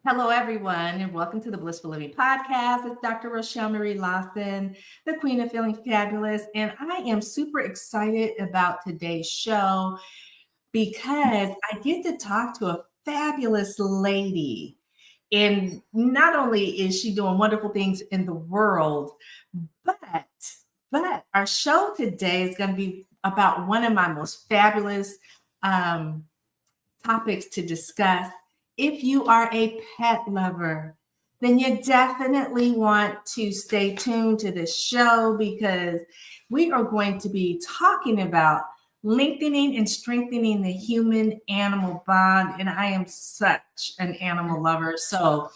Hello, everyone, and welcome to the Blissful Living Podcast. It's Dr. Rochel Marie Lawson, the Queen of Feeling Fabulous, and I am super excited about today's show because I get to talk to a fabulous lady. And not only is she doing wonderful things in the world, but our show today is going to be about one of my most fabulous topics to discuss. If you are a pet lover, then you definitely want to stay tuned to this show because we are going to be talking about lengthening and strengthening the human animal bond. And I am such an animal lover. So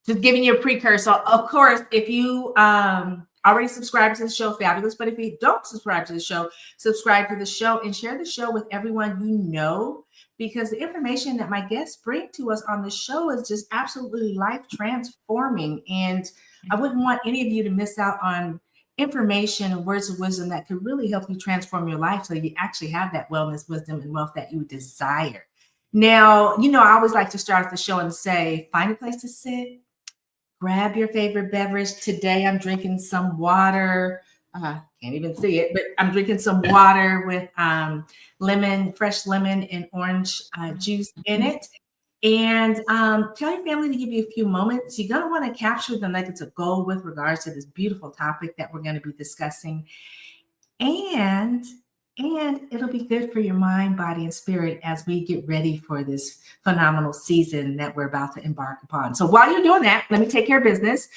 just giving you a precursor. Of course, if you already subscribe to the show, fabulous. But if you don't subscribe to the show, subscribe to the show and share the show with everyone you know, because the information that my guests bring to us on the show is just absolutely life transforming. And I wouldn't want any of you to miss out on information and words of wisdom that could really help you transform your life so you actually have that wellness, wisdom, and wealth that you desire. Now, I always like to start the show and say, find a place to sit, grab your favorite beverage. Today, I'm drinking some water. Can't even see it, but I'm drinking some water with fresh lemon and orange juice in it. And tell your family to give you a few moments. You're going to want to capture the nuggets of gold with regards to this beautiful topic that we're going to be discussing. And it'll be good for your mind, body, and spirit as we get ready for this phenomenal season that we're about to embark upon. So while you're doing that, let me take care of business.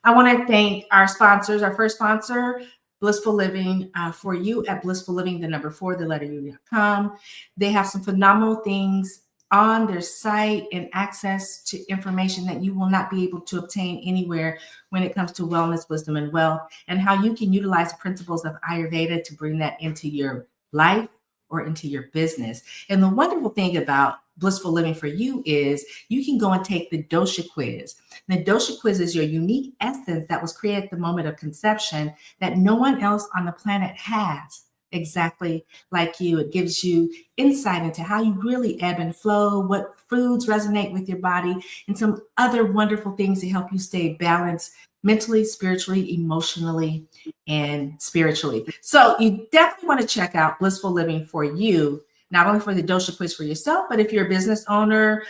I want to thank our sponsors. Our first sponsor, Blissful Living, for you at Blissful Living, the number 4, the letter U.com. They have some phenomenal things on their site and access to information that you will not be able to obtain anywhere when it comes to wellness, wisdom, and wealth, and how you can utilize the principles of Ayurveda to bring that into your life or into your business. And the wonderful thing about Blissful Living for you is you can go and take the dosha quiz. The dosha quiz is your unique essence that was created at the moment of conception that no one else on the planet has exactly like you. It gives you insight into how you really ebb and flow, what foods resonate with your body, and some other wonderful things to help you stay balanced mentally, spiritually, emotionally, and spiritually. So you definitely want to check out Blissful Living for you, not only for the dosha quiz for yourself, but if you're a business owner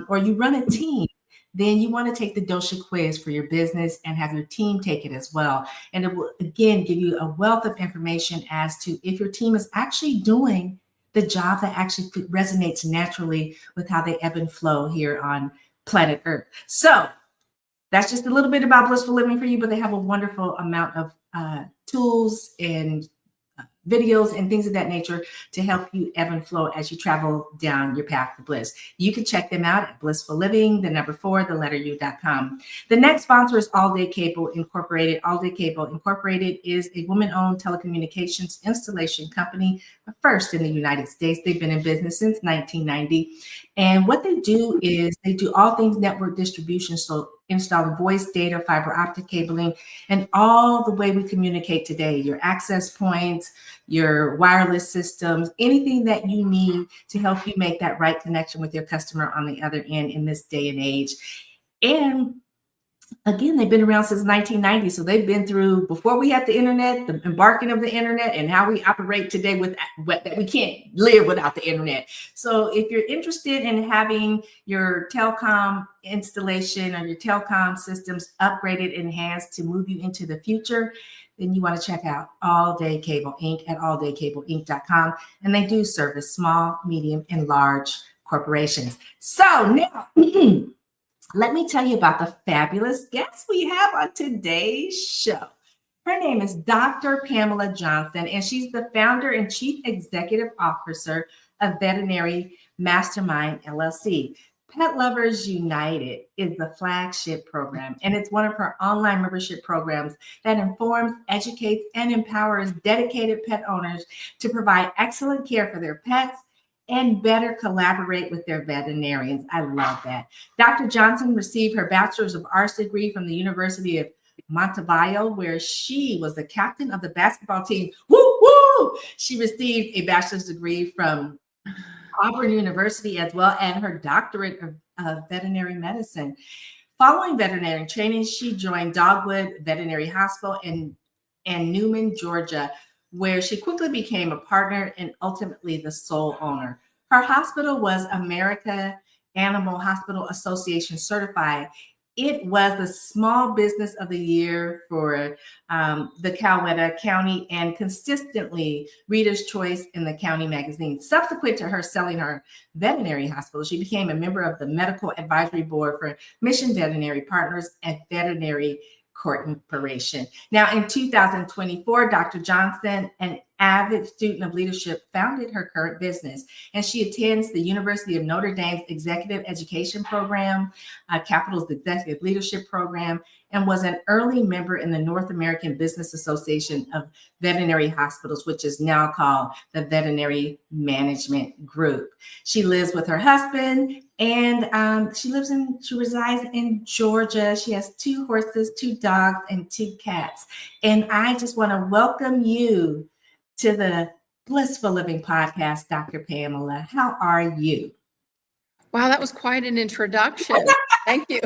or you run a team, then you want to take the dosha quiz for your business and have your team take it as well. And it will, again, give you a wealth of information as to if your team is actually doing the job that actually resonates naturally with how they ebb and flow here on planet Earth. So that's just a little bit about Blissful Living for you, but they have a wonderful amount of tools and videos and things of that nature to help you ebb and flow as you travel down your path to bliss. You can check them out at Blissful Living, the number 4, the letter U.com. The next sponsor is All Day Cable Incorporated. All Day Cable Incorporated is a woman-owned telecommunications installation company, first in the United States. They've been in business since 1990. And what they do is they do all things network distribution. So installing voice, data, fiber optic cabling, and all the way we communicate today, your access points, your wireless systems, anything that you need to help you make that right connection with your customer on the other end in this day and age. And again, they've been around since 1990. So they've been through before we had the internet, the embarking of the internet, and how we operate today with that we can't live without the internet. So if you're interested in having your telecom installation or your telecom systems upgraded, enhanced to move you into the future, then you want to check out All Day Cable Inc. at alldaycableinc.com. And they do service small, medium, and large corporations. So now, let me tell you about the fabulous guest we have on today's show. Her name is Dr. Pamela Johnson, and she's the founder and chief executive officer of Veterinary Mastermind, LLC. Pet Lovers United is the flagship program, and it's one of her online membership programs that informs, educates, and empowers dedicated pet owners to provide excellent care for their pets and better collaborate with their veterinarians. I love that. Dr. Johnson received her Bachelor's of Arts degree from the University of Montevideo, where she was the captain of the basketball team. Woo, woo! She received a bachelor's degree from Auburn University as well, and her doctorate of veterinary medicine. Following veterinary training, she joined Dogwood Veterinary Hospital in Newman, Georgia, where she quickly became a partner and ultimately the sole owner. Her hospital was American Animal Hospital Association certified. It was the Small Business of the Year for the Coweta County and consistently Reader's Choice in the county magazine. Subsequent to her selling her veterinary hospital, she became a member of the Medical Advisory Board for Mission Veterinary Partners and Veterinary Corporation. Now, in 2024, Dr. Johnson, an avid student of leadership, founded her current business, and she attends the University of Notre Dame's Executive Education Program, Capital's Executive Leadership Program, and was an early member in the North American Business Association of Veterinary Hospitals, which is now called the Veterinary Management Group. She lives with her husband, and she resides in Georgia. She has 2 horses, 2 dogs, and 2 cats. And I just want to welcome you to the Blissful Living Podcast, Dr. Pamela. How are you? Wow, that was quite an introduction. Thank you.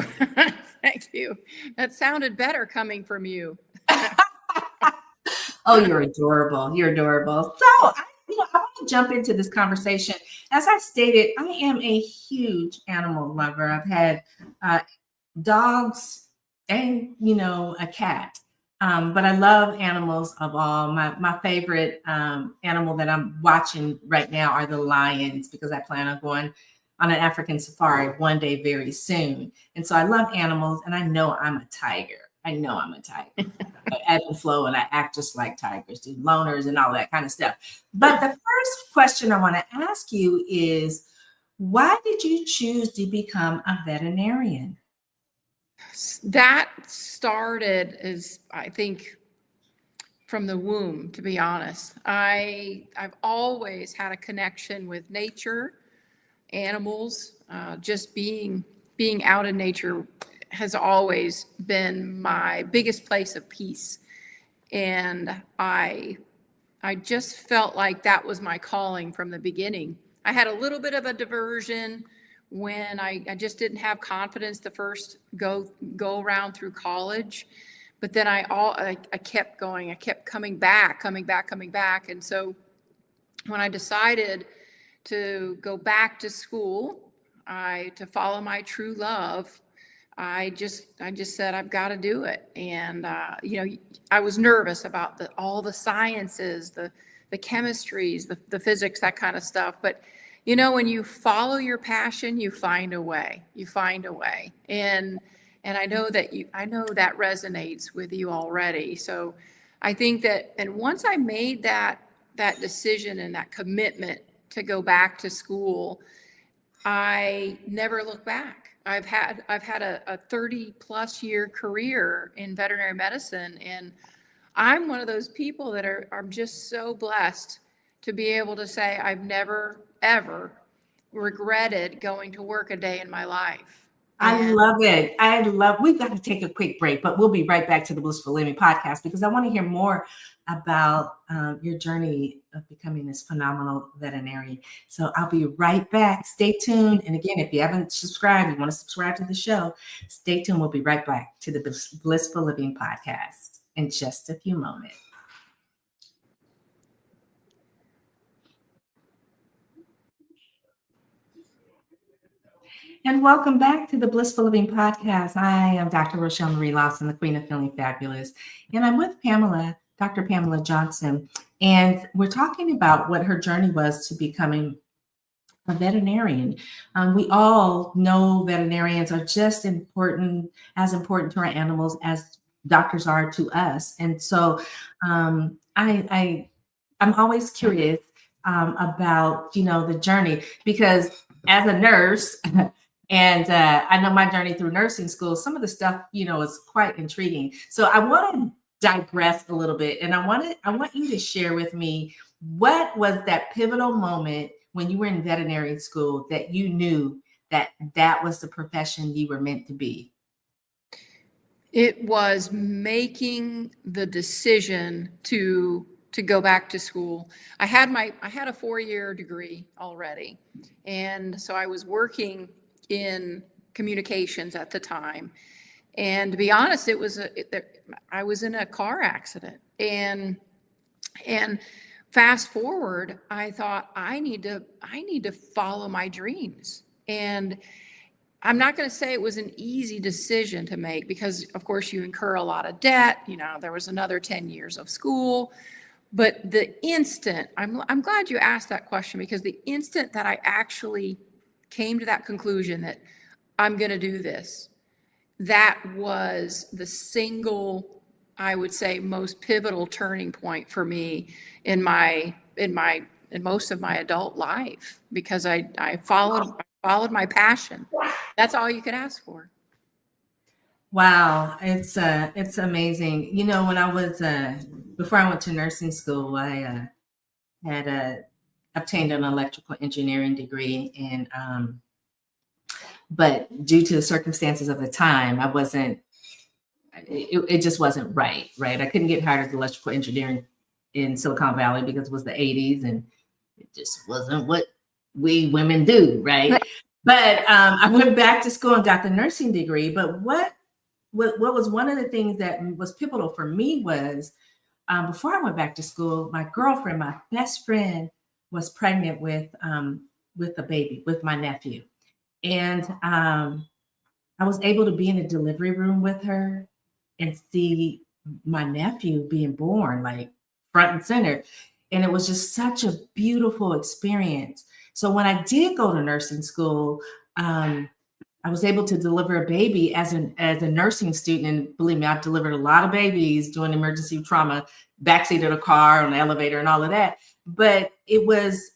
Thank you. That sounded better coming from you. Oh, you're adorable. You're adorable. So, I want to jump into this conversation. As I stated, I am a huge animal lover. I've had dogs and, a cat. But I love animals of all. My favorite animal that I'm watching right now are the lions, because I plan on going on an African safari one day very soon. And so I love animals, and I know I'm a tiger. I ebb and flow, and I act just like tigers, do loners and all that kind of stuff. But the first question I want to ask you is, why did you choose to become a veterinarian? That started I think, from the womb, to be honest. I've always had a connection with nature, animals, just being out in nature has always been my biggest place of peace. And I just felt like that was my calling from the beginning. I had a little bit of a diversion when I just didn't have confidence the first go around through college. But then I kept going. I kept coming back. And so when I decided to go back to school, to follow my true love, I just said, I've got to do it. And, I was nervous about all the sciences, the chemistries, the physics, that kind of stuff. But, when you follow your passion, you find a way. And I know that resonates with you already. So I think that, and once I made that decision and that commitment to go back to school, I never looked back. I've had a 30 plus year career in veterinary medicine, and I'm one of those people that I'm just so blessed to be able to say I've never ever regretted going to work a day in my life. I love it. We've got to take a quick break, but we'll be right back to the Blissful Living Podcast, because I want to hear more about your journey of becoming this phenomenal veterinarian. So I'll be right back. Stay tuned. And again, if you haven't subscribed, you want to subscribe to the show, stay tuned. We'll be right back to the Blissful Living Podcast in just a few moments. And welcome back to the Blissful Living Podcast. I am Dr. Rochel Marie Lawson, the Queen of Feeling Fabulous. And I'm with Dr. Pamela Johnson. And we're talking about what her journey was to becoming a veterinarian. We all know veterinarians are just as important to our animals as doctors are to us. And so I'm always curious about, the journey, because as a nurse, and I know my journey through nursing school, some of the stuff, is quite intriguing. So I want to digress a little bit, and I want you to share with me, what was that pivotal moment when you were in veterinary school that you knew that was the profession you were meant to be? It was making the decision to to go back to school. I had a 4-year degree already. And so I was working in communications at the time. And to be honest, I was in a car accident. And fast forward, I thought I need to follow my dreams. And I'm not going to say it was an easy decision to make because, of course, you incur a lot of debt. There was another 10 years of school. But the instant, I'm glad you asked that question, because the instant that I actually came to that conclusion that I'm going to do this, that was the single, I would say, most pivotal turning point for me in most of my adult life, because I followed my passion. That's all you could ask for. Wow, it's amazing. When I was before I went to nursing school, I had obtained an electrical engineering degree, and but due to the circumstances of the time, I wasn't. It just wasn't right. I couldn't get hired as electrical engineering in Silicon Valley because it was the 80s, and it just wasn't what we women do, right? But I went back to school and got the nursing degree. But what was one of the things that was pivotal for me was before I went back to school, my girlfriend, my best friend, was pregnant with a baby, with my nephew. And I was able to be in a delivery room with her and see my nephew being born, like front and center. And it was just such a beautiful experience. So when I did go to nursing school, I was able to deliver a baby as a nursing student. And believe me, I've delivered a lot of babies doing emergency trauma, backseat of the car, on the elevator and all of that. But it was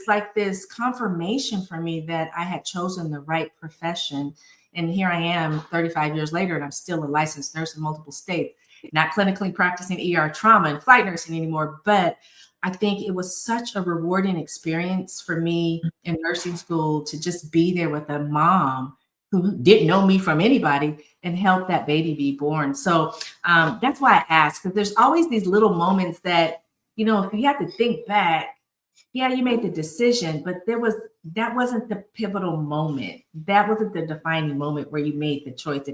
like this confirmation for me that I had chosen the right profession. And here I am 35 years later, and I'm still a licensed nurse in multiple states, not clinically practicing ER trauma and flight nursing anymore. But I think it was such a rewarding experience for me in nursing school to just be there with a mom who didn't know me from anybody and help that baby be born. So that's why I asked, because there's always these little moments that, if you have to think back, yeah, you made the decision, but that wasn't the pivotal moment. That wasn't the defining moment where you made the choice.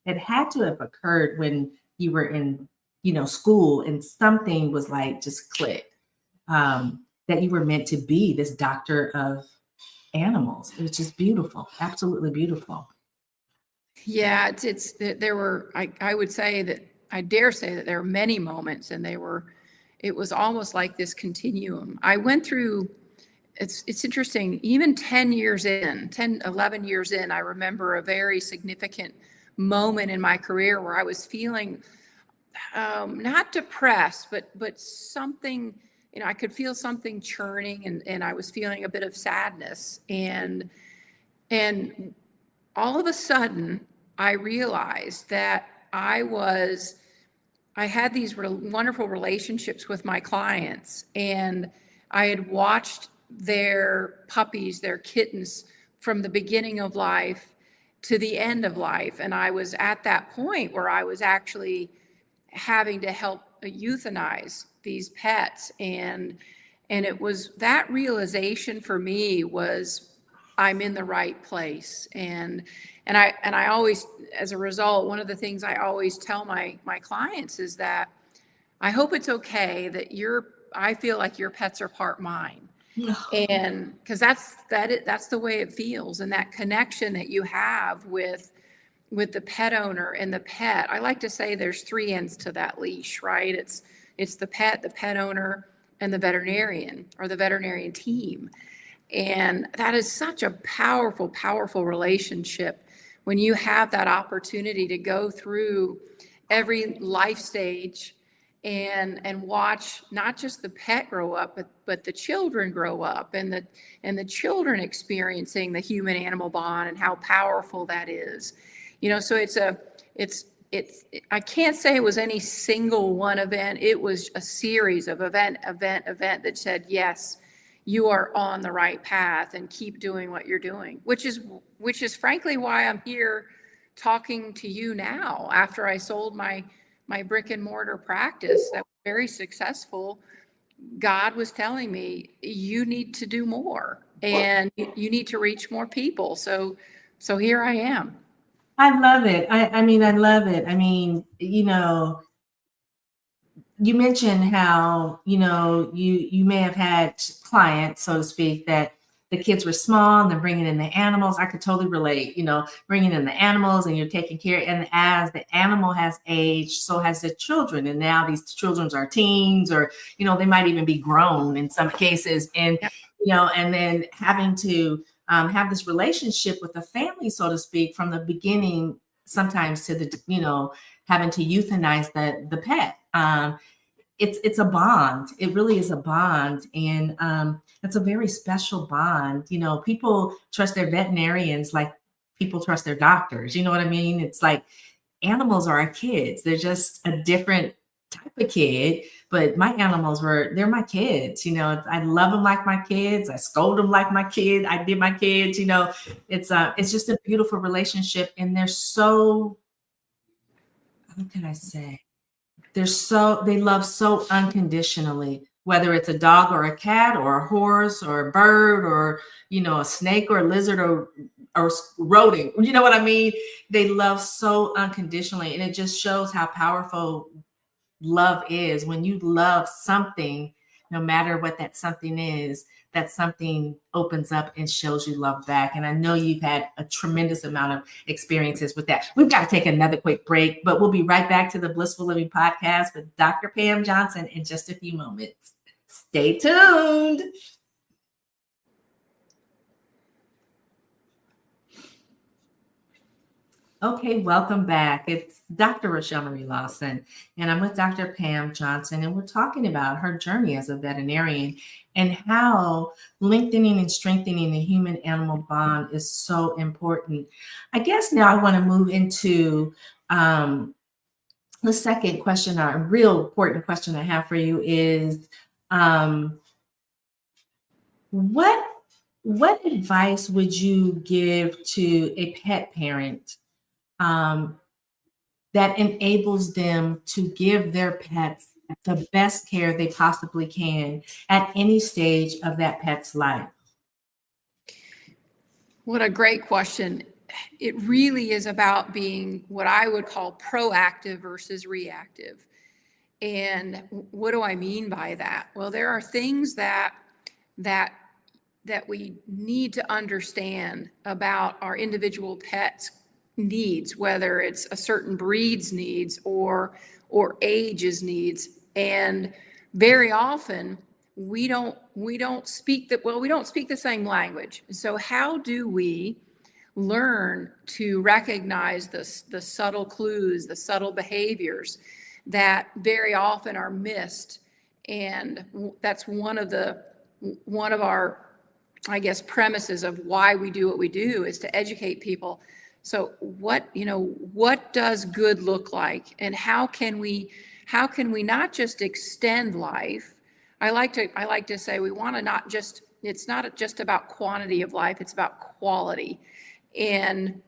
It had to have occurred when you were in, school, and something was like just clicked. That you were meant to be this doctor of animals. It was just beautiful, absolutely beautiful. Yeah, there were, I would say that, I dare say that there were many moments, and it was almost like this continuum. I went through, it's interesting, even 11 years in, I remember a very significant moment in my career where I was feeling not depressed, but something, I could feel something churning, and I was feeling a bit of sadness. And all of a sudden, I realized that I had these wonderful relationships with my clients, and I had watched their puppies, their kittens, from the beginning of life to the end of life. And I was at that point where I was actually having to help euthanize these pets. And it was that realization for me was, I'm in the right place. And I always, as a result, one of the things I always tell my clients is that I hope it's okay that I feel like your pets are part mine. And because that's the way it feels. And that connection that you have with the pet owner and the pet. I like to say there's 3 ends to that leash, right? It's the pet owner, and the veterinarian, or the veterinarian team. And that is such a powerful, powerful relationship when you have that opportunity to go through every life stage and watch not just the pet grow up, but the children grow up, and the children experiencing the human animal bond and how powerful that is. So it's I can't say it was any single one event. It was a series of event that said, yes, you are on the right path, and keep doing what you're doing, which is frankly why I'm here talking to you now after I sold my brick and mortar practice that was very successful, God was telling me, you need to do more and you need to reach more people. So here I am. I love it. I mean, I love it. I mean, you mentioned how, you may have had clients, so to speak, that the kids were small and they're bringing in the animals. I could totally relate, bringing in the animals and you're taking care. And as the animal has aged, so has the children. And now these children are teens, or, they might even be grown in some cases. And, and then having to have this relationship with the family, so to speak, from the beginning, sometimes to the, having to euthanize the pet. It's a bond. It really is a bond. And it's a very special bond. People trust their veterinarians like people trust their doctors. You know what I mean? It's like animals are our kids. They're just a different type of kid, but my animals they're my kids. I love them like my kids. I scold them like my kid. I did my kids, it's just a beautiful relationship. And they're so, how can I say? They love so unconditionally, whether it's a dog or a cat or a horse or a bird or, a snake or a lizard or rodent. You know what I mean? They love so unconditionally. And it just shows how powerful love is. When you love something, no matter what that something is, that something opens up and shows you love back. And I know you've had a tremendous amount of experiences with that. We've got to take another quick break, but we'll be right back to the Blissful Living Podcast with Dr. Pam Johnson in just a few moments. Stay tuned. Okay, welcome back. It's Dr. Rochel Marie Lawson, and I'm with Dr. Pam Johnson, and we're talking about her journey as a veterinarian and how lengthening and strengthening the human-animal bond is so important. I guess now I want to move into the second question, a real important question I have for you is, what advice would you give to a pet parent that enables them to give their pets the best care they possibly can at any stage of that pet's life? What a great question. It really is about being what I would call proactive versus reactive. And what do I mean by that? Well, there are things that we need to understand about our individual pets' needs, whether it's a certain breed's needs or age's needs. And very often we don't speak the same language. So how do we learn to recognize the subtle clues, the subtle behaviors that very often are missed? And that's one of our, I guess, premises of why we do what we do, is to educate people. So what does good look like, and how can we not just extend life? I like to say we want to it's not just about quantity of life, it's about quality. And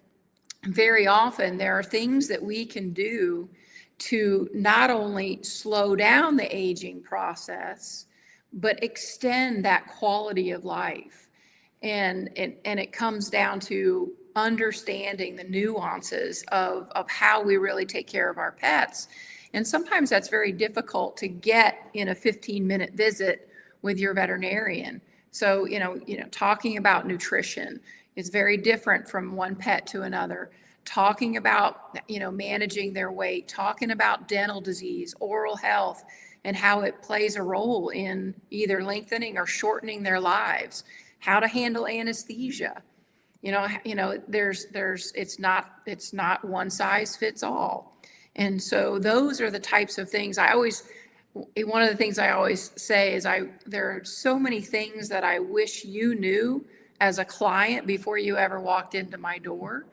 very often there are things that we can do to not only slow down the aging process, but extend that quality of life. And it comes down to understanding the nuances of how we really take care of our pets. And sometimes that's very difficult to get in a 15-minute visit with your veterinarian. So, talking about nutrition is very different from one pet to another. Talking about, managing their weight, talking about dental disease, oral health, and how it plays a role in either lengthening or shortening their lives. How to handle anesthesia. It's not one size fits all. And so those are the types of things one of the things I always say is there are so many things that I wish you knew as a client before you ever walked into my door,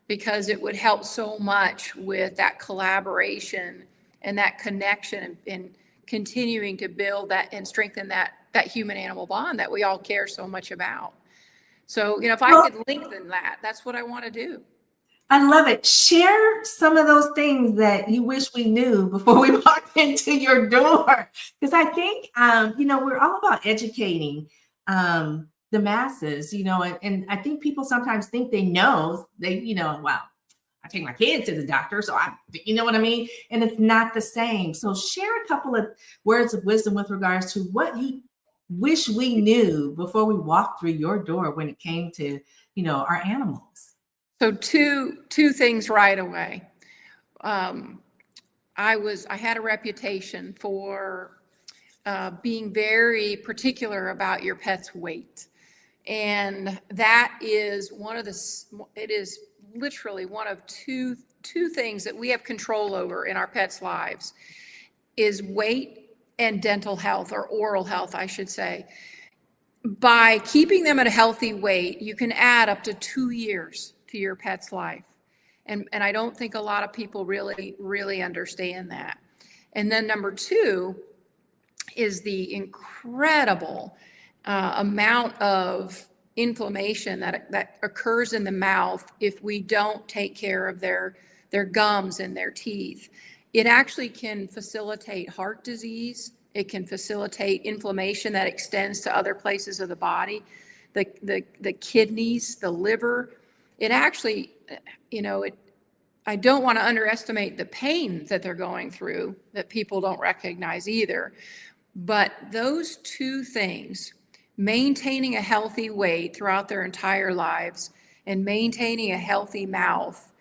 because it would help so much with that collaboration and that connection and continuing to build that and strengthen that human animal bond that we all care so much about. So, if I could lengthen that, that's what I want to do. I love it. Share some of those things that you wish we knew before we walked into your door. Because I think, we're all about educating the masses, and I think people sometimes think they know, wow, I take my kids to the doctor, so you know what I mean? And it's not the same. So share a couple of words of wisdom with regards to what you wish we knew before we walked through your door when it came to, our animals. So two things right away. I had a reputation for being very particular about your pet's weight. And that is it is literally one of two things that we have control over in our pets' lives is weight and dental health, or oral health, I should say. By keeping them at a healthy weight, you can add up to 2 years to your pet's life. And I don't think a lot of people really understand that. And then number two is the incredible amount of inflammation that occurs in the mouth if we don't take care of their gums and their teeth. It actually can facilitate heart disease. It can facilitate inflammation that extends to other places of the body, the kidneys, the liver. It actually, I don't want to underestimate the pain that they're going through that people don't recognize either. But those two things, maintaining a healthy weight throughout their entire lives and maintaining a healthy mouth,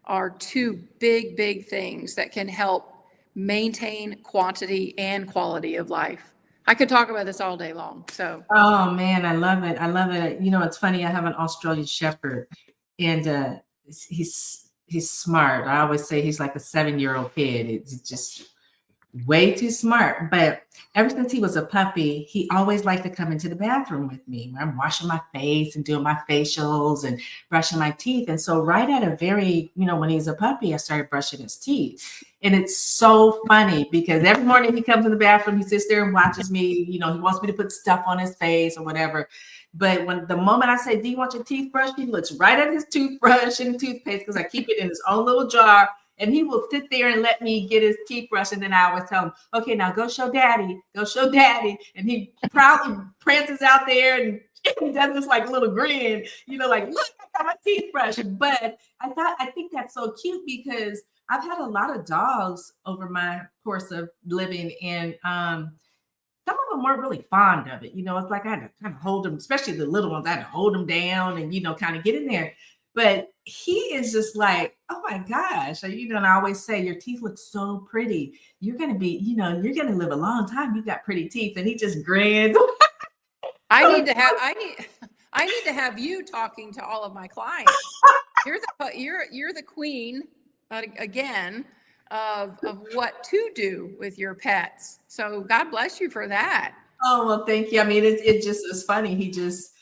are two big things that can help maintain quantity and quality of life. I could talk about this all day long. So. Oh man, I love it. I love it. It's funny. I have an Australian Shepherd, and he's smart. I always say he's like a 7-year-old kid. It's just way too smart. But ever since he was a puppy, he always liked to come into the bathroom with me. I'm washing my face and doing my facials and brushing my teeth. And so right at a very, when he's a puppy, I started brushing his teeth. And it's so funny because every morning he comes in the bathroom, he sits there and watches me, he wants me to put stuff on his face or whatever. But when the moment I say, do you want your teeth brushed? He looks right at his toothbrush and toothpaste because I keep it in his own little jar. And he will sit there and let me get his teeth brushed. And then I always tell him, okay, now go show daddy. And he proudly prances out there and he does this like little grin, like, look, I got my teeth brushed. But I think that's so cute because I've had a lot of dogs over my course of living, and some of them weren't really fond of it. It's like I had to kind of hold them, especially the little ones. I had to hold them down and, kind of get in there. But he is just like, oh my gosh. And I always say, your teeth look so pretty. You're going to be, you're going to live a long time. You've got pretty teeth. And he just grins. I need to have you talking to all of my clients. You're the queen again of what to do with your pets. So God bless you for that. Oh, well, thank you. I mean, it just is funny. He just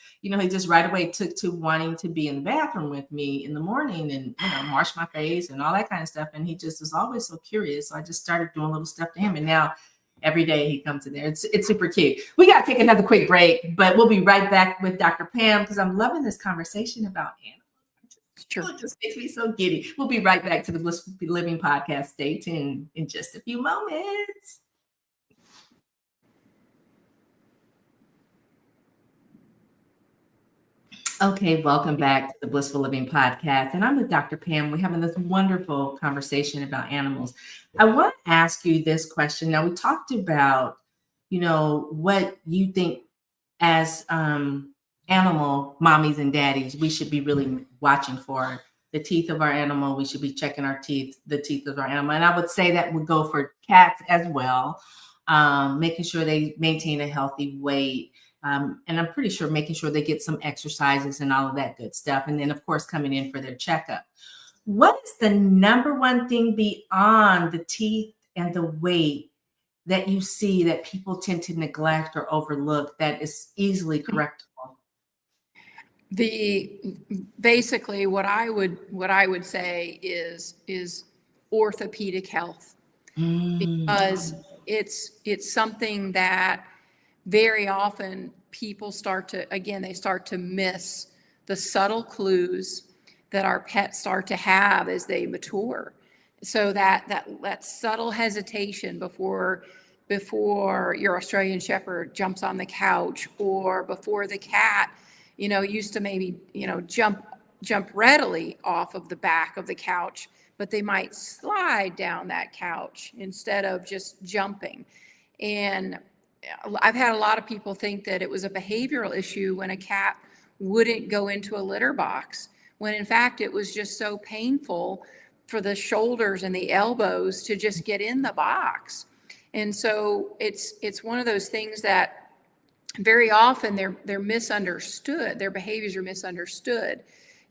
right away took to wanting to be in the bathroom with me in the morning and, wash my face and all that kind of stuff. And he just was always so curious. So I just started doing little stuff to him. And now every day he comes in there. It's super cute. We got to take another quick break, but we'll be right back with Dr. Pam because I'm loving this conversation about animals. Sure. It just makes me so giddy. We'll be right back to the Blissful Living Podcast. Stay tuned in just a few moments. Okay, welcome back to the Blissful Living Podcast. And I'm with Dr. Pam. We're having this wonderful conversation about animals. I want to ask you this question. Now, we talked about, what you think as animal mommies and daddies, we should be really watching for the teeth of our animal. We should be checking the teeth of our animal. And I would say that would go for cats as well, making sure they maintain a healthy weight. And I'm pretty sure making sure they get some exercises and all of that good stuff. And then, of course, coming in for their checkup. What is the number one thing beyond the teeth and the weight that you see that people tend to neglect or overlook that is easily correctable? Basically what I would say is orthopedic health, because it's something that very often people start to miss the subtle clues that our pets start to have as they mature. So that subtle hesitation before your Australian Shepherd jumps on the couch, or before the cat, used to maybe, jump readily off of the back of the couch, but they might slide down that couch instead of just jumping. And I've had a lot of people think that it was a behavioral issue when a cat wouldn't go into a litter box, when in fact it was just so painful for the shoulders and the elbows to just get in the box. And so it's one of those things that very often they're misunderstood. Their behaviors are misunderstood.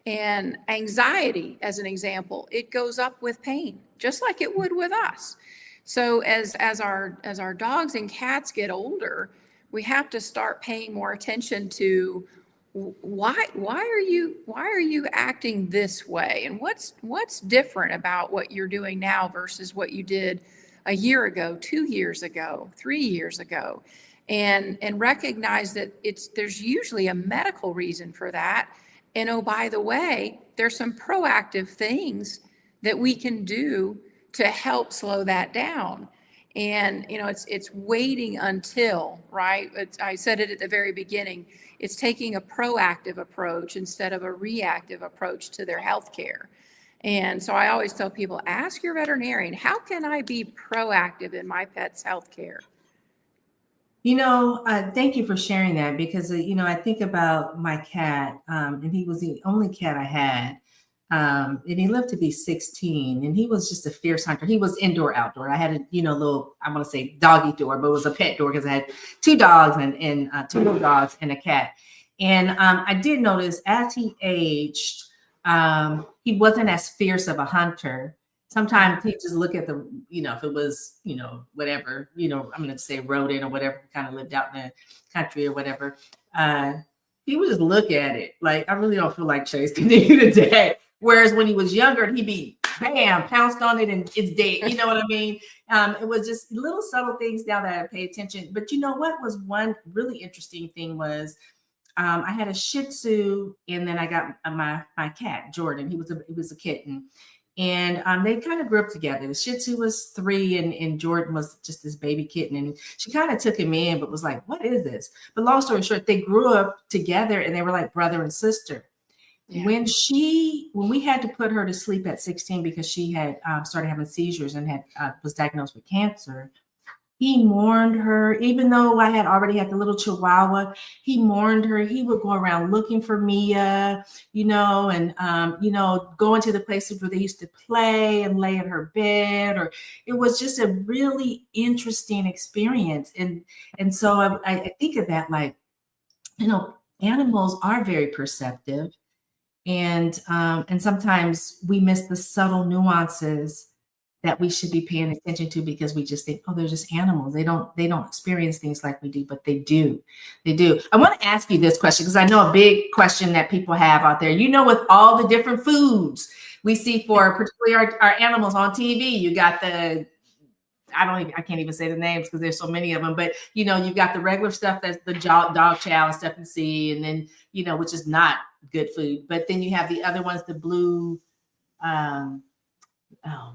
And anxiety, as an example, it goes up with pain, just like it would with us. So as our dogs and cats get older, we have to start paying more attention to why are you acting this way, and what's different about what you're doing now versus what you did a year ago, 2 years ago, 3 years ago, and recognize that there's usually a medical reason for that. And oh, by the way, there's some proactive things that we can do to help slow that down. And it's waiting until, right? I said it at the very beginning. It's taking a proactive approach instead of a reactive approach to their health care. And so I always tell people, ask your veterinarian, how can I be proactive in my pet's health care? Thank you for sharing that, because, I think about my cat, and he was the only cat I had. And he lived to be 16, and he was just a fierce hunter. He was indoor, outdoor. I had a, little, I want to say doggy door, but it was a pet door because I had 2 dogs and 2 little dogs and a cat. And I did notice as he aged, he wasn't as fierce of a hunter. Sometimes he just look at the, if it was, whatever, I'm going to say rodent or whatever, kind of lived out in the country or whatever. He would just look at it like, I really don't feel like chasing you today. Whereas when he was younger, he'd be bam, pounced on it and it's dead. You know what I mean? It was just little subtle things now that I pay attention. But what was one really interesting thing was I had a Shih Tzu, and then I got my cat, Jordan. He was a kitten. And they kind of grew up together. The Shih Tzu was 3 and Jordan was just this baby kitten. And she kind of took him in, but was like, what is this? But long story short, they grew up together and they were like brother and sister. Yeah. When we had to put her to sleep at 16 because she had started having seizures and was diagnosed with cancer, he mourned her. Even though I had already had the little Chihuahua, he mourned her. He would go around looking for Mia, and go into the places where they used to play and lay in her bed. Or it was just a really interesting experience. And so I think of that like, animals are very perceptive. And sometimes we miss the subtle nuances that we should be paying attention to because we just think, oh, they're just animals. They don't experience things like we do, but they do. They do. I want to ask you this question because I know a big question that people have out there. With all the different foods we see for particularly our animals on TV, you got I can't even say the names because there's so many of them, but you've got the regular stuff that's the dog chow and stuff you see, and then which is not good food. But then you have the other ones, the blue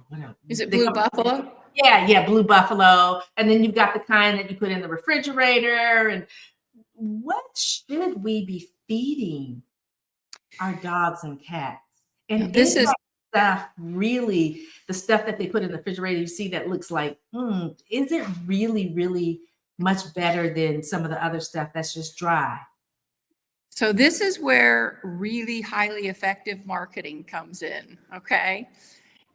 what else? Is it blue buffalo? Yeah, blue buffalo. And then you've got the kind that you put in the refrigerator. And what should we be feeding our dogs and cats? And this is stuff really the stuff that they put in the refrigerator you see that looks like, is it really, really much better than some of the other stuff that's just dry? So this is where really highly effective marketing comes in, okay?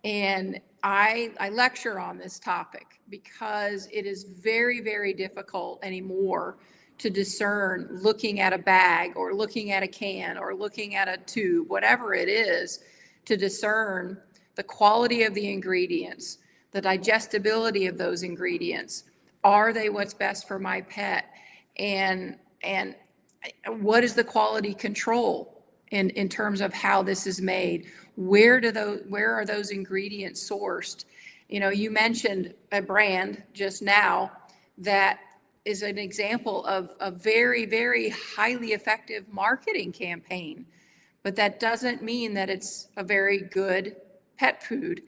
And I lecture on this topic because it is very, very difficult anymore to discern, looking at a bag or looking at a can or looking at a tube, whatever it is, to discern the quality of the ingredients, the digestibility of those ingredients. Are they what's best for my pet? And what is the quality control in terms of how this is made? Where are those ingredients sourced? You mentioned a brand just now that is an example of a very, very highly effective marketing campaign. but that doesn't mean that it's a very good pet food.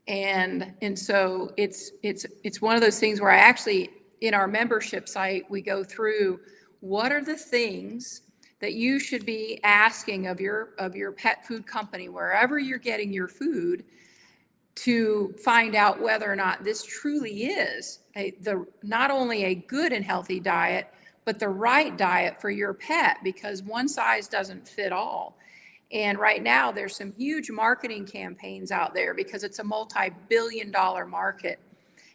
And so it's one of those things where I actually, in our membership site, we go through what are the things that you should be asking of your pet food company, wherever you're getting your food, to find out whether or not this truly is not only a good and healthy diet, but the right diet for your pet, because one size doesn't fit all. And right now there's some huge marketing campaigns out there because it's a multi-billion-dollar market.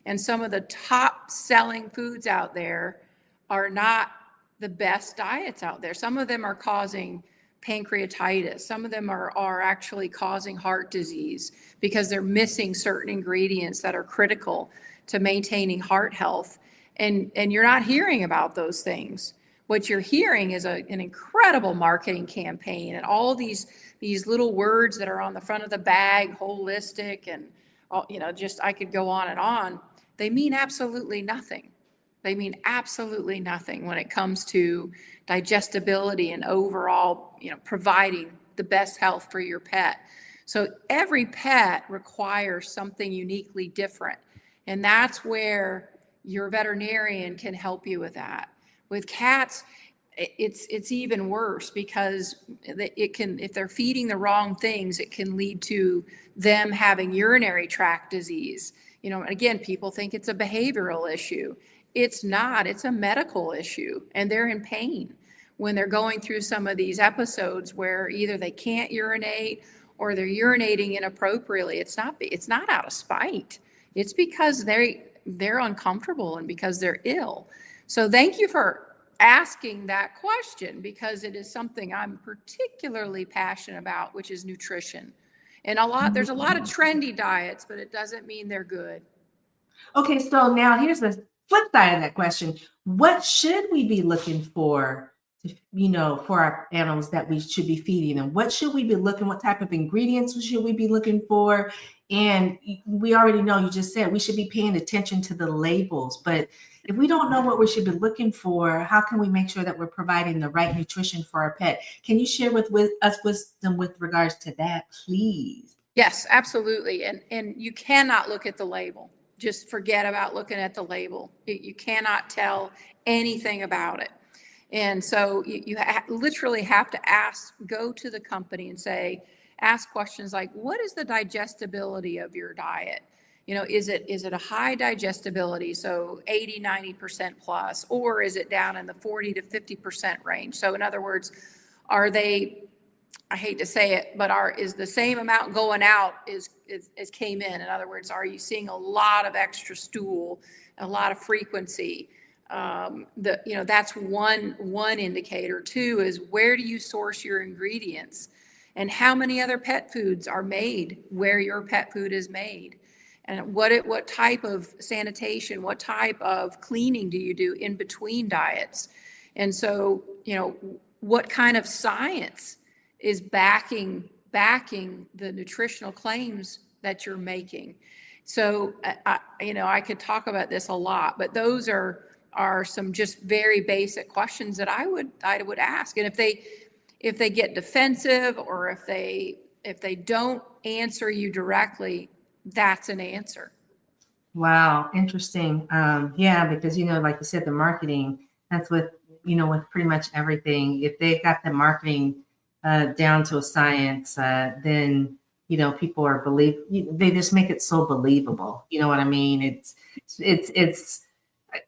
And some of the top selling foods out there are not the best diets out there. Some of them are causing pancreatitis. Some of them are actually causing heart disease because they're missing certain ingredients that are critical to maintaining heart health. And you're not hearing about those things. What you're hearing is an incredible marketing campaign, and all these little words that are on the front of the bag, holistic, and just I could go on and on. They mean absolutely nothing. They mean absolutely nothing when it comes to digestibility and overall, providing the best health for your pet. So every pet requires something uniquely different, and that's where your veterinarian can help you with that. With cats, it's even worse because if they're feeding the wrong things, it can lead to them having urinary tract disease. Again, people think it's a behavioral issue. It's not. It's a medical issue, and they're in pain when they're going through some of these episodes where either they can't urinate or they're urinating inappropriately. It's not out of spite. It's because they're uncomfortable and because they're ill. So thank you for asking that question, because it is something I'm particularly passionate about, which is nutrition. And there's a lot of trendy diets, but it doesn't mean they're good. Okay, so now here's the flip side of that question. What should we be looking for, for our animals that we should be feeding them? What should we be what type of ingredients should we be looking for? And we already know, you just said we should be paying attention to the labels, but if we don't know what we should be looking for, how can we make sure that we're providing the right nutrition for our pet? Can you share with us wisdom with regards to that, please? Yes, absolutely. And you cannot look at the label. Just forget about looking at the label. You cannot tell anything about it. And so you literally have to go to the company and ask questions like, what is the digestibility of your diet? Is it a high digestibility, so 80, 90% plus, or is it down in the 40 to 50% range? So in other words, are they, I hate to say it, but is the same amount going out as came in? In other words, are you seeing a lot of extra stool, a lot of frequency? That's one indicator. Two is, where do you source your ingredients, and how many other pet foods are made where your pet food is made? And what type of sanitation, what type of cleaning do you do in between diets? And so, what kind of science is backing the nutritional claims that you're making? So, I could talk about this a lot, but those are some just very basic questions that I would ask. And if they get defensive, or if they don't answer you directly, that's an answer. Wow, interesting. Yeah, because like you said, the marketing, that's with pretty much everything. If they've got the marketing down to a science, then people they just make it so believable. You know what I mean? It's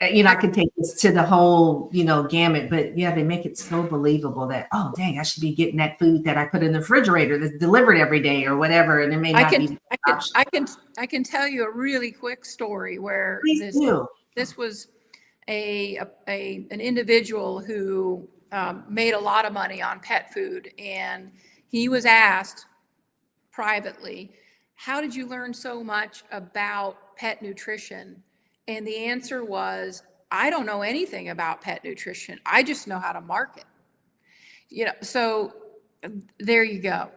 I could take this to the whole, gamut, but yeah, they make it so believable that, oh, dang, I should be getting that food that I put in the refrigerator that's delivered every day or whatever. And it may not be. I can tell you a really quick story where this was an individual who made a lot of money on pet food. And he was asked privately, how did you learn so much about pet nutrition? And the answer was, I don't know anything about pet nutrition. I just know how to market. So there you go.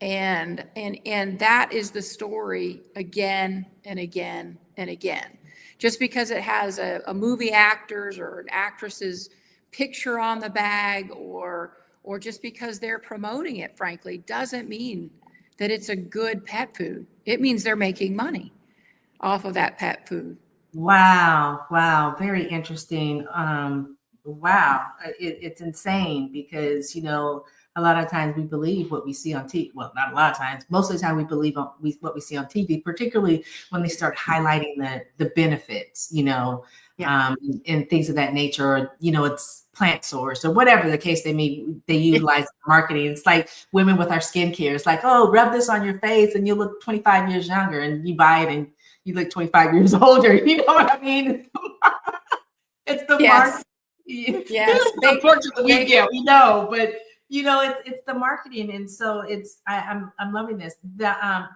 And that is the story again and again and again. Just because it has a movie actor's or an actress's picture on the bag, or or just because they're promoting it, frankly, doesn't mean that it's a good pet food. It means they're making money off of that pet food. Wow. Wow. Very interesting. Wow. It's insane because, a lot of times we believe what we see on TV. Well, not a lot of times. Most of the time we believe what we see on TV, particularly when they start highlighting the benefits, and things of that nature, or, it's plant source or whatever the case they utilize marketing. It's like women with our skincare. It's like, oh, rub this on your face and you look 25 years younger, and you buy it and you look 25 years older. You know what I mean? It's the marketing. Yes. Unfortunately, we know, but it's the marketing. And so I'm loving this. The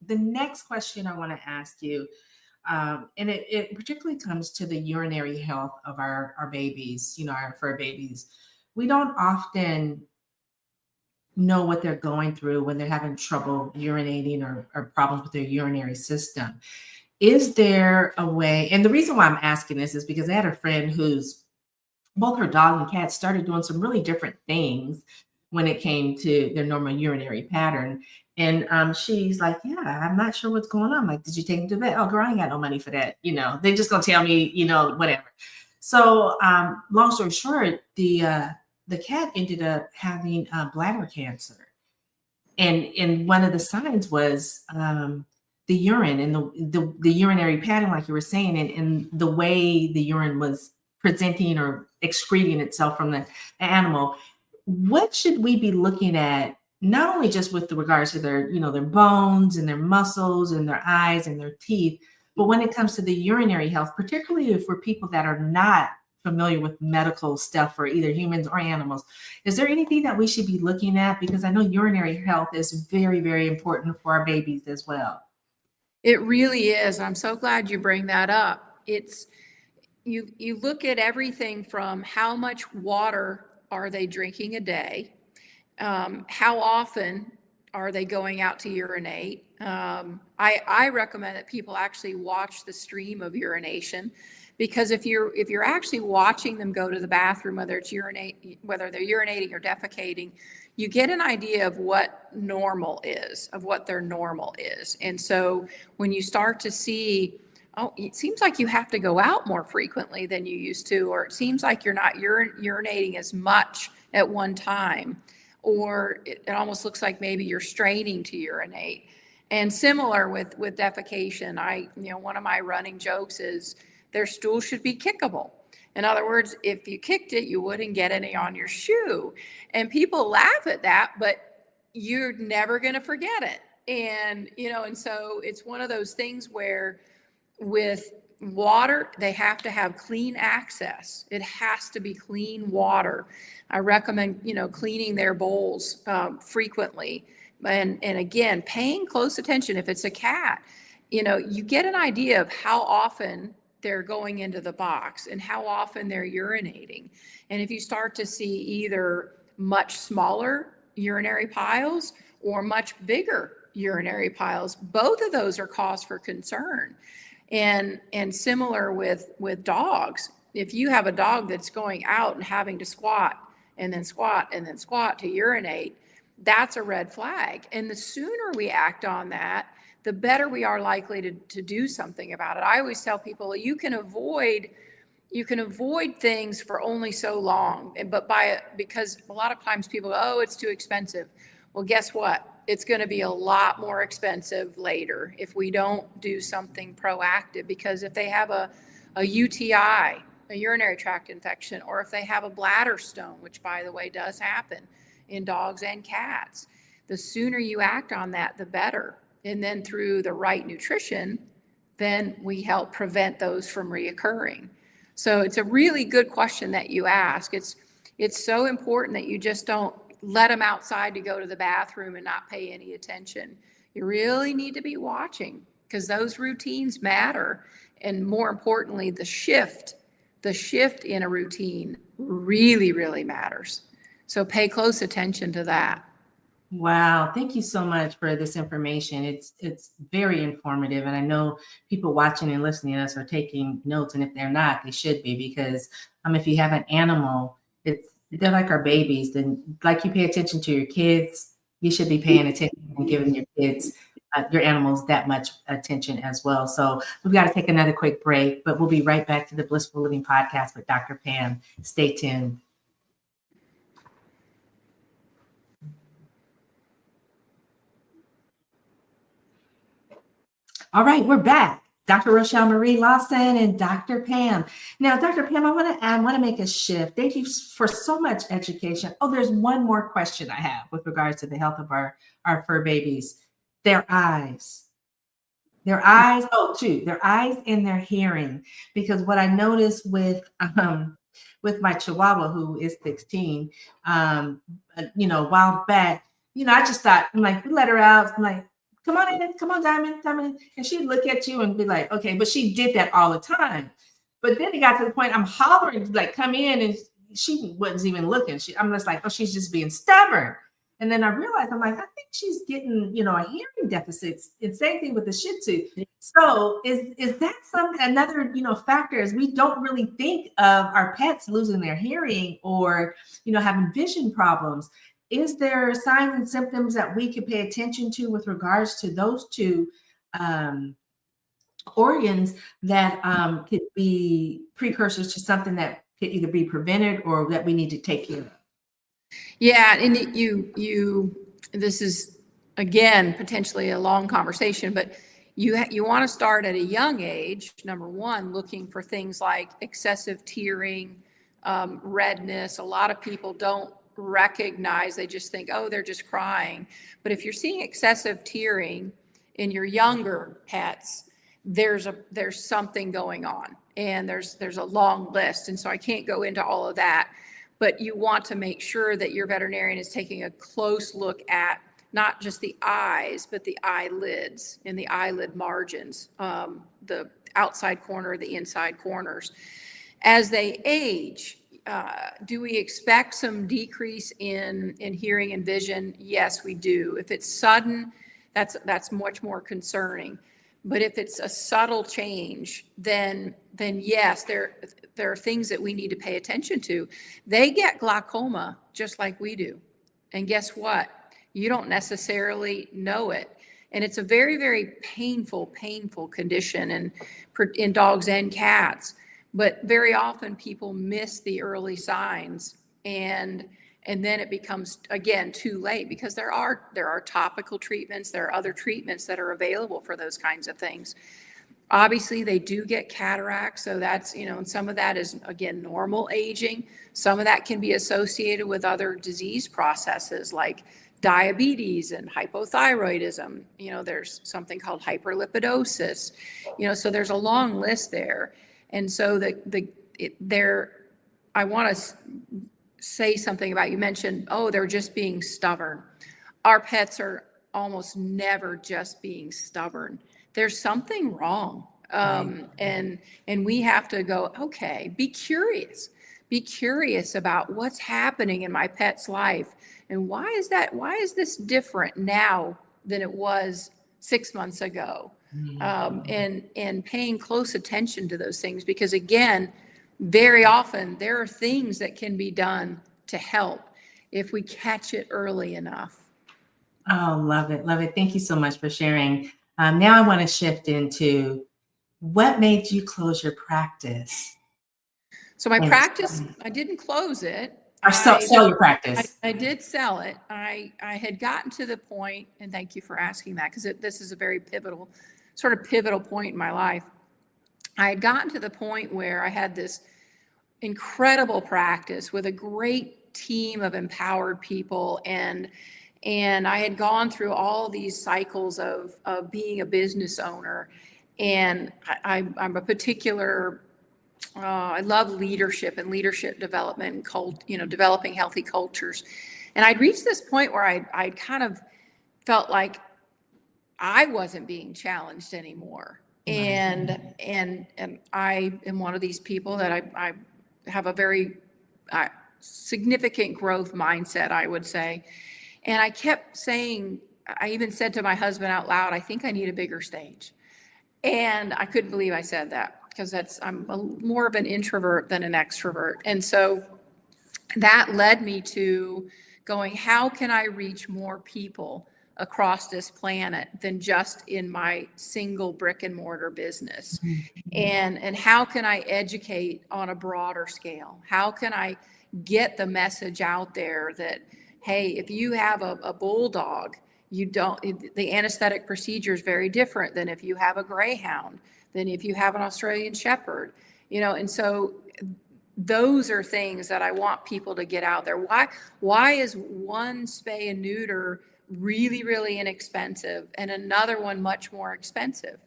next question I want to ask you, and it particularly comes to the urinary health of our babies, our fur babies. We don't often know what they're going through when they're having trouble urinating or problems with their urinary system. Is there a way? And the reason why I'm asking this is because I had a friend who's both her dog and cat started doing some really different things when it came to their normal urinary pattern. And she's like, yeah, I'm not sure what's going on. I'm like, did you take him to vet? Oh, girl, I ain't got no money for that. They just gonna tell me, whatever. So long story short, the cat ended up having bladder cancer. And one of the signs was the urine and the urinary pattern, like you were saying, and the way the urine was presenting or excreting itself from the animal. What should we be looking at, not only just with regards to their, their bones and their muscles and their eyes and their teeth, but when it comes to the urinary health, particularly for people that are not familiar with medical stuff for either humans or animals? Is there anything that we should be looking at? Because I know urinary health is very, very important for our babies as well. It really is. I'm so glad you bring that up. You look at everything from how much water are they drinking a day, how often are they going out to urinate. I recommend that people actually watch the stream of urination, because if you're actually watching them go to the bathroom, whether they're urinating or defecating, you get an idea of what their normal is. And so when you start to see, oh, it seems like you have to go out more frequently than you used to, or it seems like you're not urinating as much at one time, or it almost looks like maybe you're straining to urinate. And similar with defecation, one of my running jokes is their stool should be kickable. In other words, if you kicked it, you wouldn't get any on your shoe. And people laugh at that, but you're never going to forget it. And, and so it's one of those things where with water, they have to have clean access. It has to be clean water. I recommend, cleaning their bowls frequently. And again, paying close attention. If it's a cat, you get an idea of how often they're going into the box and how often they're urinating. And if you start to see either much smaller urinary piles or much bigger urinary piles, both of those are cause for concern. And similar with dogs, if you have a dog that's going out and having to squat and then squat and then squat to urinate, that's a red flag. And the sooner we act on that, the better we are likely to do something about it. I always tell people you can avoid things for only so long, because a lot of times people go, oh, it's too expensive. Well, guess what? It's going to be a lot more expensive later if we don't do something proactive, because if they have a UTI, a urinary tract infection, or if they have a bladder stone, which by the way does happen in dogs and cats, the sooner you act on that, the better. And then through the right nutrition, then we help prevent those from reoccurring. So it's a really good question that you ask. It's so important that you just don't let them outside to go to the bathroom and not pay any attention. You really need to be watching, because those routines matter. And more importantly, the shift in a routine really, really matters. So pay close attention to that. Wow. Thank you so much for this information. It's very informative. And I know people watching and listening to us are taking notes. And if they're not, they should be, because if you have an animal, they're like our babies. Then, like you pay attention to your kids, you should be paying attention and giving your kids, your animals, that much attention as well. So we've got to take another quick break, but we'll be right back to the Blissful Living Podcast with Dr. Pam. Stay tuned. All right, we're back. Dr. Rochel Marie Lawson and Dr. Pam. Now, Dr. Pam, I want to make a shift. Thank you for so much education. Oh, there's one more question I have with regards to the health of our fur babies. Their eyes. Their eyes, their eyes and their hearing. Because what I noticed with my Chihuahua, who is 16, a while back, I just thought, I'm like, we let her out. I'm like, come on in, come on, Diamond. And she'd look at you and be like, okay, but she did that all the time. But then it got to the point I'm hollering, like, come in, and she wasn't even looking. I'm just like, oh, she's just being stubborn. And then I realized, I'm like, I think she's getting, a hearing deficit. And same thing with the Shih Tzu. So is that another, factor, is we don't really think of our pets losing their hearing or, having vision problems. Is there signs and symptoms that we could pay attention to with regards to those two organs that could be precursors to something that could either be prevented or that we need to take care of? Yeah, and this is, again, potentially a long conversation, but you want to start at a young age, number one, looking for things like excessive tearing, redness. A lot of people don't recognize, they just think, oh, they're just crying. But if you're seeing excessive tearing in your younger pets, there's something going on, and there's a long list. And so I can't go into all of that, but you want to make sure that your veterinarian is taking a close look at not just the eyes, but the eyelids and the eyelid margins, the outside corner, the inside corners. As they age, do we expect some decrease in hearing and vision? Yes, we do. If it's sudden, that's much more concerning. But if it's a subtle change, then yes, there are things that we need to pay attention to. They get glaucoma just like we do. And guess what? You don't necessarily know it. And it's a very, very painful condition in dogs and cats. But very often people miss the early signs, and then it becomes, again, too late, because there are topical treatments, there are other treatments that are available for those kinds of things. Obviously, they do get cataracts, so that's, and some of that is, again, normal aging. Some of that can be associated with other disease processes like diabetes and hypothyroidism. There's something called hyperlipidosis. So there's a long list there. And so I want to say something about, you mentioned, oh, they're just being stubborn. Our pets are almost never just being stubborn. There's something wrong. And we have to go, okay, be curious about what's happening in my pet's life. And why is this different now than it was 6 months ago? And paying close attention to those things, because again, very often there are things that can be done to help if we catch it early enough. Oh, love it. Thank you so much for sharing. Now I want to shift into what made you close your practice. So my practice, I didn't close it. Or sell your practice. I did sell it. I had gotten to the point, and thank you for asking that, because this is a very pivotal point in my life. I had gotten to the point where I had this incredible practice with a great team of empowered people, and I had gone through all these cycles of being a business owner, and I'm a particular, I love leadership and leadership development and developing healthy cultures. And I'd reached this point where I'd kind of felt like I wasn't being challenged anymore. And I am one of these people that I have a very significant growth mindset, I would say. And I kept saying, I even said to my husband out loud, I think I need a bigger stage. And I couldn't believe I said that, because I'm more of an introvert than an extrovert. And so that led me to going, how can I reach more people across this planet than just in my single brick and mortar business? And how can I educate on a broader scale? How can I get the message out there that, hey, if you have a bulldog, the anesthetic procedure is very different than if you have a greyhound, than if you have an Australian shepherd, and so those are things that I want people to get out there. Why is one spay and neuter really, really inexpensive and another one much more expensive?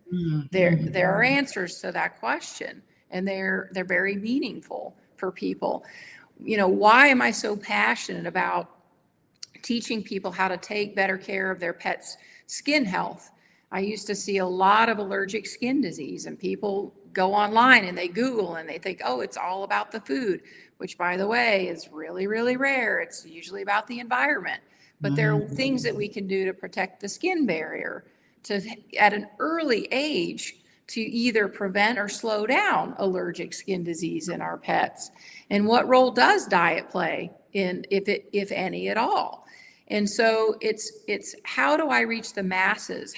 There are answers to that question, and they're very meaningful for people. Why am I so passionate about teaching people how to take better care of their pets' skin health? I used to see a lot of allergic skin disease, and people go online and they Google and they think, oh, it's all about the food, which, by the way, is really, really rare. It's usually about the environment. But there are things that we can do to protect the skin barrier at an early age to either prevent or slow down allergic skin disease in our pets. And what role does diet play if any at all? And so it's how do I reach the masses?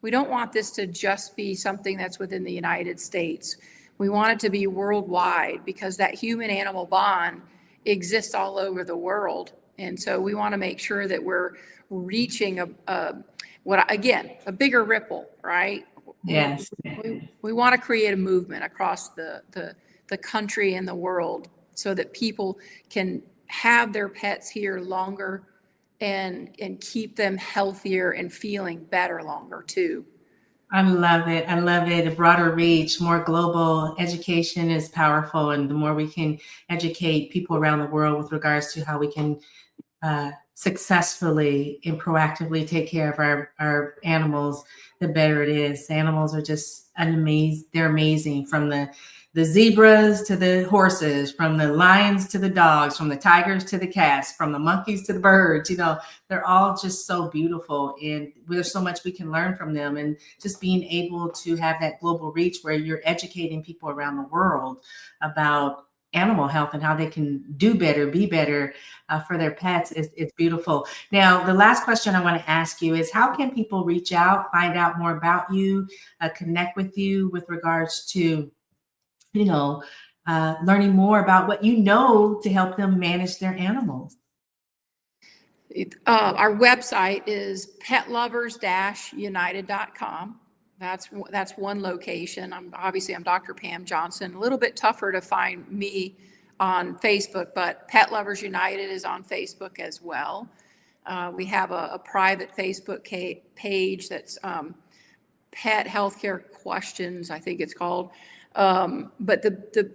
We don't want this to just be something that's within the United States. We want it to be worldwide, because that human-animal bond exists all over the world. And so we want to make sure that we're reaching a bigger ripple, right? Yes. We want to create a movement across the country and the world so that people can have their pets here longer and keep them healthier and feeling better longer too. I love it. A broader reach, more global education is powerful. And the more we can educate people around the world with regards to how we can successfully and proactively take care of our animals, the better it is. Animals are just they're amazing, from the zebras to the horses, from the lions to the dogs, from the tigers to the cats, from the monkeys to the birds. They're all just so beautiful, and there's so much we can learn from them. And just being able to have that global reach where you're educating people around the world about animal health and how they can do better, be better for their pets is beautiful. Now, the last question I want to ask you is, how can people reach out, find out more about you, connect with you with regards to learning more about what to help them manage their animals? Our website is petlovers-united.com. That's one location. I'm Dr. Pam Johnson. A little bit tougher to find me on Facebook, but Pet Lovers United is on Facebook as well. We have a private Facebook page that's Pet Healthcare Questions, I think it's called. But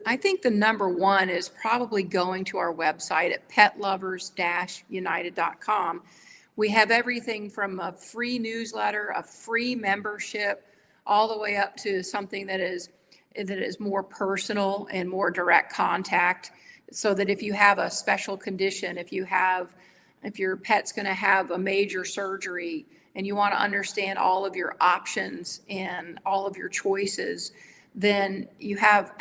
I think the number one is probably going to our website at petlovers-united.com. We have everything from a free newsletter, a free membership, all the way up to something that is more personal and more direct contact, so that if you have a special condition, if your pet's going to have a major surgery and you want to understand all of your options and all of your choices, then you have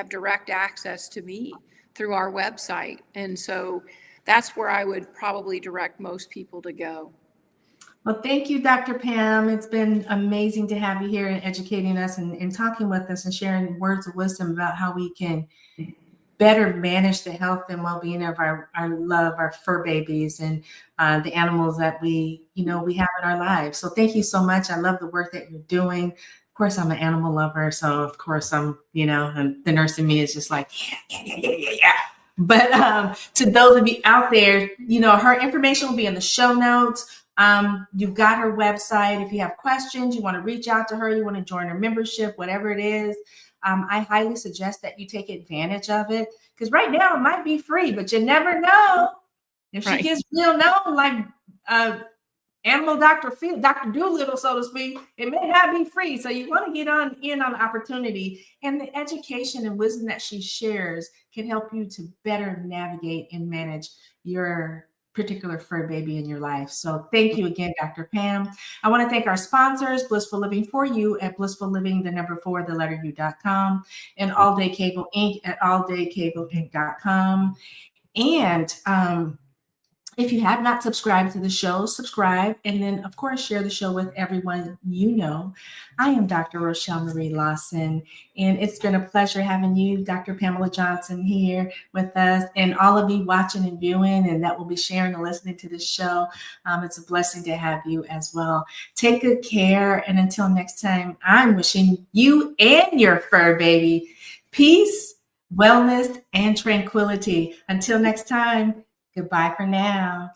direct access to me through our website. And so that's where I would probably direct most people to go. Well, thank you, Dr. Pam. It's been amazing to have you here and educating us and talking with us and sharing words of wisdom about how we can better manage the health and well-being of our fur babies and the animals that we have in our lives. So thank you so much. I love the work that you're doing. Of course, I'm an animal lover, so of course I'm, and the nurse in me is just like, yeah. But to those of you out there, her information will be in the show notes. You've got her website. If you have questions, you want to reach out to her, you want to join her membership, whatever it is, I highly suggest that you take advantage of it, because right now it might be free, but you never know if she gets real known, like animal Dr. Doolittle, so to speak. It may not be free, so you want to get in on the opportunity, and the education and wisdom that she shares can help you to better navigate and manage your particular fur baby in your life. So thank you again, Dr. Pam. I want to thank our sponsors, Blissful Living for You at blissfulliving4u.com, and All Day Cable Inc. at alldaycableinc.com. And if you have not subscribed to the show, subscribe. And then, of course, share the show with everyone you know. I am Dr. Rochel Marie Lawson, and it's been a pleasure having you, Dr. Pamela Johnson, here with us, and all of you watching and viewing, and that will be sharing and listening to this show. It's a blessing to have you as well. Take good care. And until next time, I'm wishing you and your fur baby peace, wellness, and tranquility. Until next time. Goodbye for now.